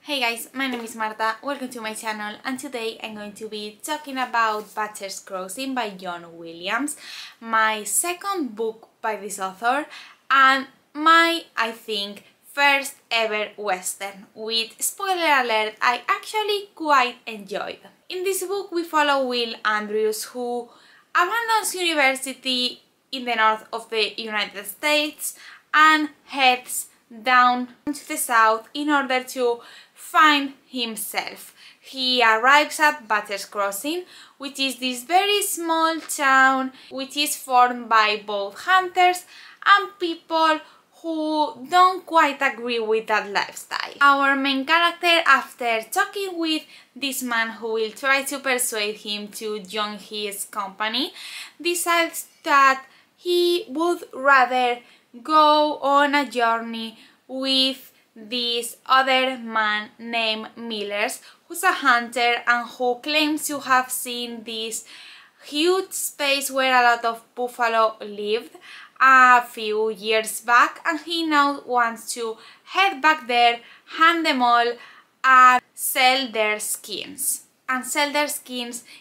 Hey guys, my name is Marta, welcome to my channel, and today I'm going to be talking about Butcher's Crossing by John Williams, my second book by this author and my, I think, first ever western, with, spoiler alert, I actually quite enjoyed. In this book we follow Will Andrews, who abandons university in the north of the United States and heads down to the south in order to find himself. He arrives at Butcher's Crossing, which is this very small town which is formed by both hunters and people who don't quite agree with that lifestyle. Our main character, after talking with this man who will try to persuade him to join his company, decides that he would rather go on a journey with this other man named Millers, who's a hunter and who claims to have seen this huge space where a lot of buffalo lived a few years back, and he now wants to head back there, hunt them all and sell their skins.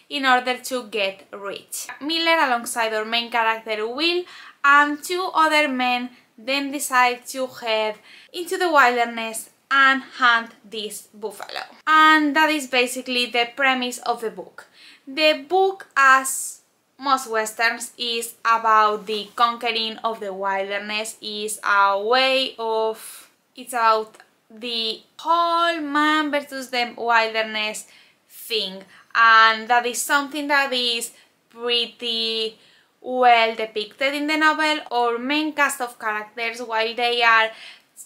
In order to get rich. Miller, alongside our main character Will, and two other men then decide to head into the wilderness and hunt this buffalo. And that is basically the premise of the book. The book, as most westerns, is about the conquering of the wilderness, is a way of, it's about the whole man versus the wilderness thing, and that is something that is pretty well depicted in the novel. Our main cast of characters, while they are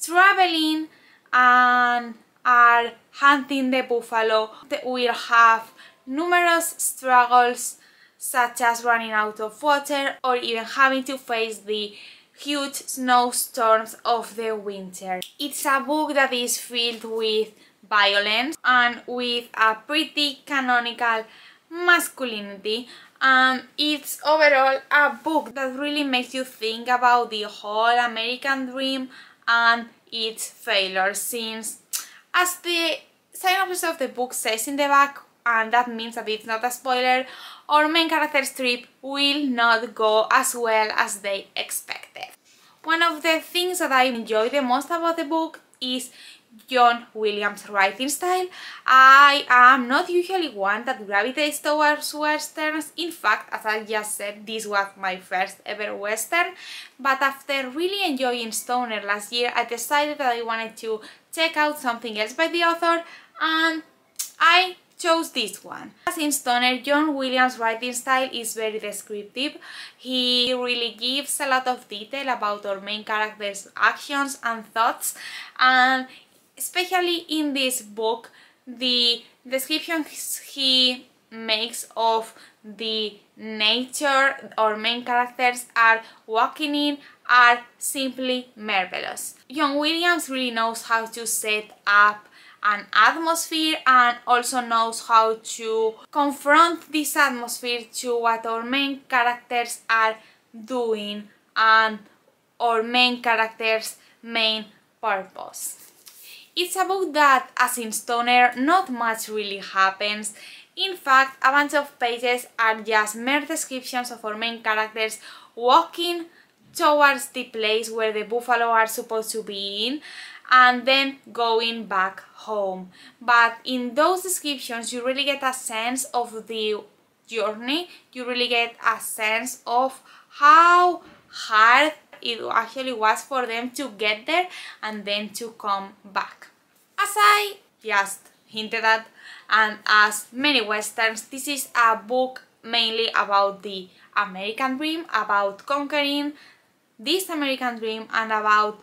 traveling and are hunting the buffalo, they will have numerous struggles, such as running out of water or even having to face the huge snowstorms of the winter. It's a book that is filled with violence and with a pretty canonical masculinity. It's overall a book that really makes you think about the whole American dream and its failure, since, as the synopsis of the book says in the back, and that means that it's not a spoiler, our main character's trip will not go as well as they expected. One of the things that I enjoy the most about the book is John Williams' writing style. I am not usually one that gravitates towards westerns. In fact, as I just said, this was my first ever western, but after really enjoying Stoner last year, I decided that I wanted to check out something else by the author, and I chose this one. As in Stoner, John Williams' writing style is very descriptive. He really gives a lot of detail about our main character's actions and thoughts, and especially in this book, the descriptions he makes of the nature our main characters are walking in are simply marvelous. John Williams really knows how to set up an atmosphere and also knows how to confront this atmosphere to what our main characters are doing and our main character's main purpose. It's a book that, as in Stoner, not much really happens. In fact, a bunch of pages are just mere descriptions of our main characters walking towards the place where the buffalo are supposed to be in, and then going back home. But in those descriptions you really get a sense of the journey, you really get a sense of how hard it actually was for them to get there and then to come back. As I just hinted at, and as many westerns, this is a book mainly about the American dream, about conquering this American dream and about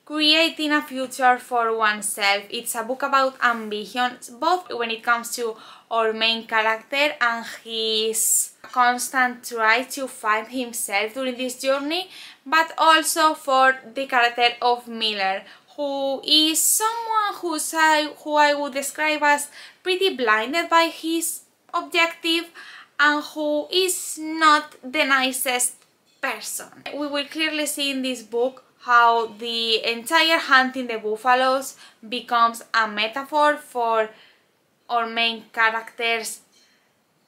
creating a future for oneself. It's a book about ambition, both when it comes to our main character and his constant try to find himself during this journey, but also for the character of Miller, who is someone who I would describe as pretty blinded by his objective and who is not the nicest person. We will clearly see in this book how the entire hunting the buffaloes becomes a metaphor for our main characters'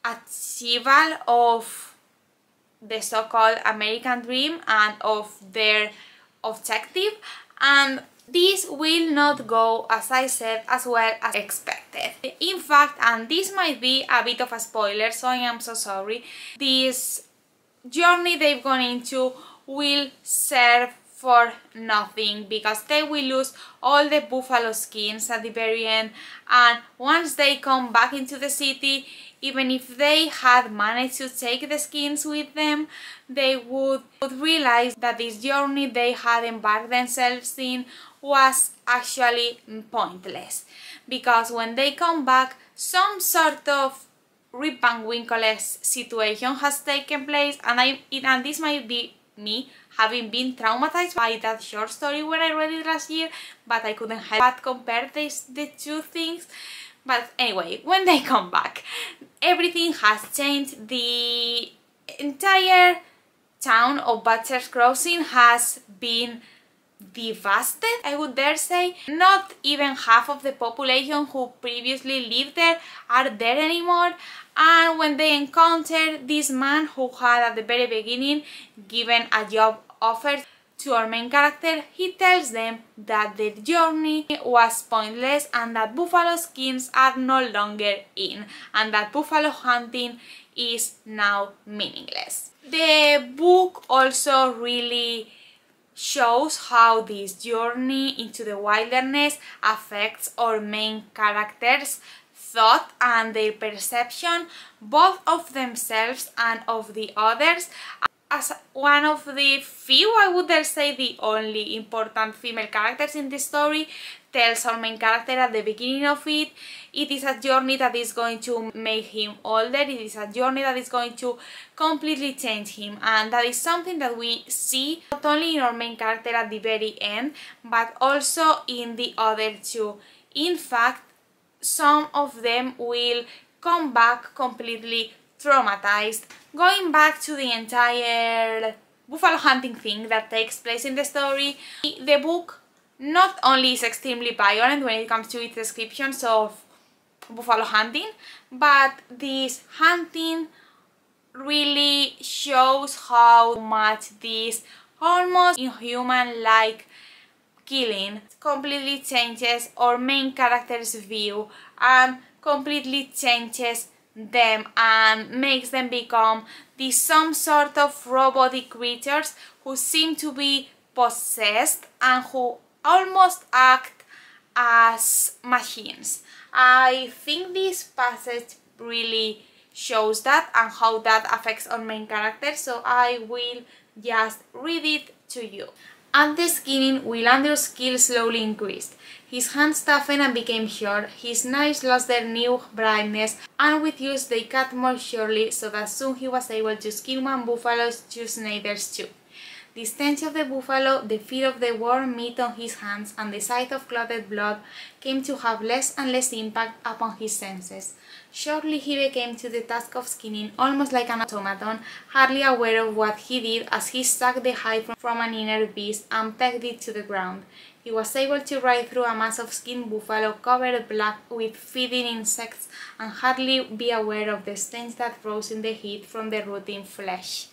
achievement of the so-called American dream and of their objective, and this will not go, as I said, as well as expected. In fact, and this might be a bit of a spoiler, so I am so sorry, this journey they've gone into will serve for nothing because they will lose all the buffalo skins at the very end, and once they come back into the city, even if they had managed to take the skins with them, they would realize that this journey they had embarked themselves in was actually pointless, because when they come back, some sort of Rip Van Winkle-esque situation has taken place, and this might be me having been traumatized by that short story when I read it last year, but I couldn't help but compare the two things. But anyway, when they come back, everything has changed. The entire town of Butcher's Crossing has been devastated, I would dare say. Not even half of the population who previously lived there are there anymore, and when they encounter this man who had at the very beginning given a job offer to our main character, he tells them that their journey was pointless and that buffalo skins are no longer in, and that buffalo hunting is now meaningless. The book also really shows how this journey into the wilderness affects our main characters' thought and their perception, both of themselves and of the others. As one of the few, I would dare say the only important female characters in the story, tells our main character at the beginning of it, it is a journey that is going to make him older, it is a journey that is going to completely change him, and that is something that we see not only in our main character at the very end, but also in the other two. In fact, some of them will come back completely traumatized. Going back to the entire buffalo hunting thing that takes place in the story, the book not only is extremely violent when it comes to its descriptions of buffalo hunting, but this hunting really shows how much this almost inhuman-like killing completely changes our main character's view and completely changes them and makes them become some sort of robotic creatures who seem to be possessed and who almost act as machines. I think this passage really shows that and how that affects our main character, so I will just read it to you. At the skinning, Willander's skill slowly increased. His hands toughened and became short, his knives lost their new brightness, and with use they cut more surely, so that soon he was able to skin one buffalo's two Snyder's too. The stench of the buffalo, the feel of the warm meat on his hands, and the sight of clotted blood came to have less and less impact upon his senses. Shortly he became to the task of skinning almost like an automaton, hardly aware of what he did as he sucked the hide from an inner beast and pegged it to the ground. He was able to ride through a mass of skinned buffalo covered black with feeding insects and hardly be aware of the stench that rose in the heat from the rotting flesh.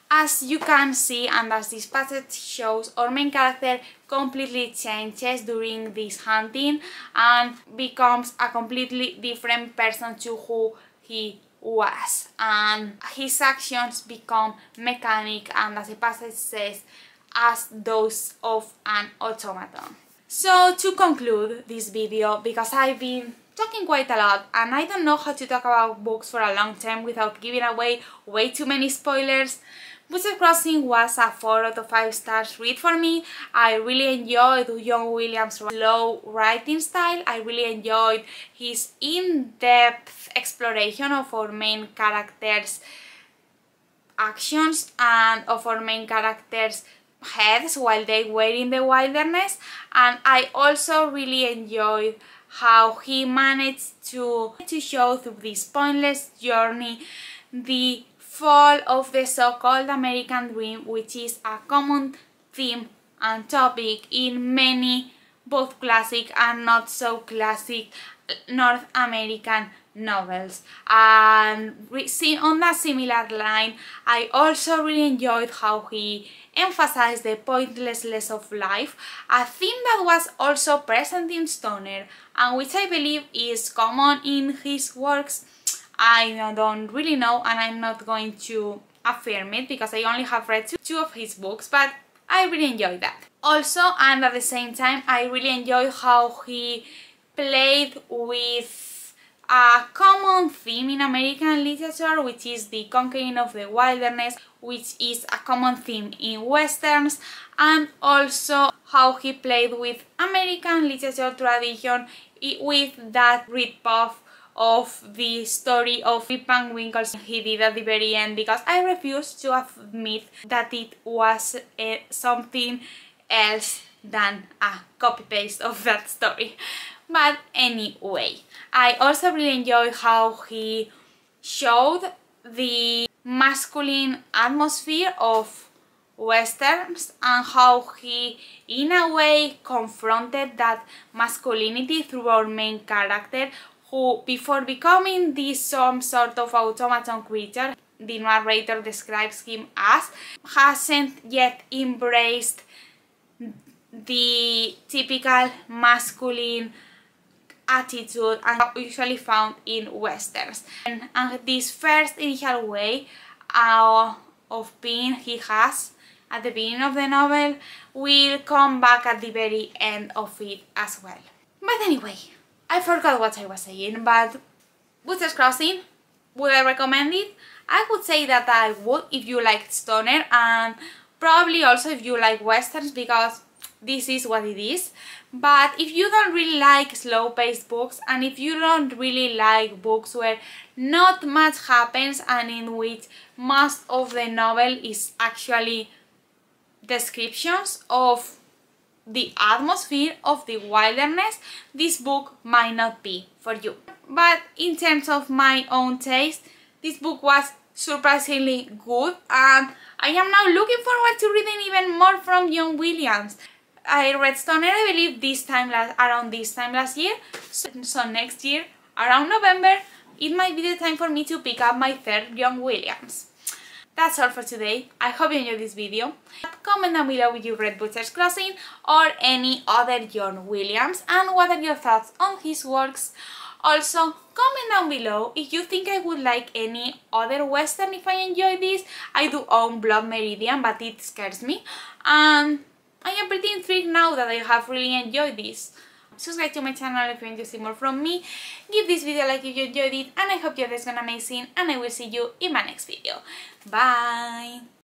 As you can see, and as this passage shows, our main character completely changes during this hunting and becomes a completely different person to who he was, and his actions become mechanic and, as the passage says, as those of an automaton. So to conclude this video, because I've been talking quite a lot and I don't know how to talk about books for a long time without giving away way too many spoilers, Butcher's Crossing was a 4 out of 5 stars read for me. I really enjoyed John Williams' slow writing style. I really enjoyed his in-depth exploration of our main characters' actions and of our main characters' heads while they were in the wilderness. And I also really enjoyed how he managed to show through this pointless journey the fall of the so-called American dream, which is a common theme and topic in many both classic and not so classic North American novels. And on that similar line, I also really enjoyed how he emphasized the pointlessness of life, a theme that was also present in Stoner and which I believe is common in his works. I don't really know, and I'm not going to affirm it because I only have read two of his books, but I really enjoyed that. Also, and at the same time, I really enjoyed how he played with a common theme in American literature, which is the conquering of the wilderness, which is a common theme in westerns, and also how he played with American literature tradition with that rip-off of the story of Rip Van Winkle he did at the very end, because I refuse to admit that it was something else than a copy-paste of that story. But anyway, I also really enjoyed how he showed the masculine atmosphere of westerns and how he in a way confronted that masculinity through our main character, who before becoming this some sort of automaton creature the narrator describes him as, hasn't yet embraced the typical masculine attitude and usually found in westerns. And this first initial way of being he has at the beginning of the novel will come back at the very end of it as well. But anyway, I forgot what I was saying, but Butcher's Crossing, would I recommend it? I would say that I would if you liked Stoner, and probably also if you like westerns, because this is what it is. But if you don't really like slow-paced books, and if you don't really like books where not much happens and in which most of the novel is actually descriptions of the atmosphere of the wilderness, this book might not be for you. But in terms of my own taste, this book was surprisingly good, and I am now looking forward to reading even more from John Williams. I read Stoner, I believe, around this time last year, so next year, around November, it might be the time for me to pick up my third John Williams. That's all for today. I hope you enjoyed this video. Comment down below if you read Butcher's Crossing or any other John Williams, and what are your thoughts on his works. Also, comment down below if you think I would like any other western if I enjoy this. I do own Blood Meridian, but it scares me, and I am pretty intrigued now that I have really enjoyed this. Subscribe to my channel if you want to see more from me. Give this video a like if you enjoyed it, and I hope your day's gone amazing, and I will see you in my next video. Bye!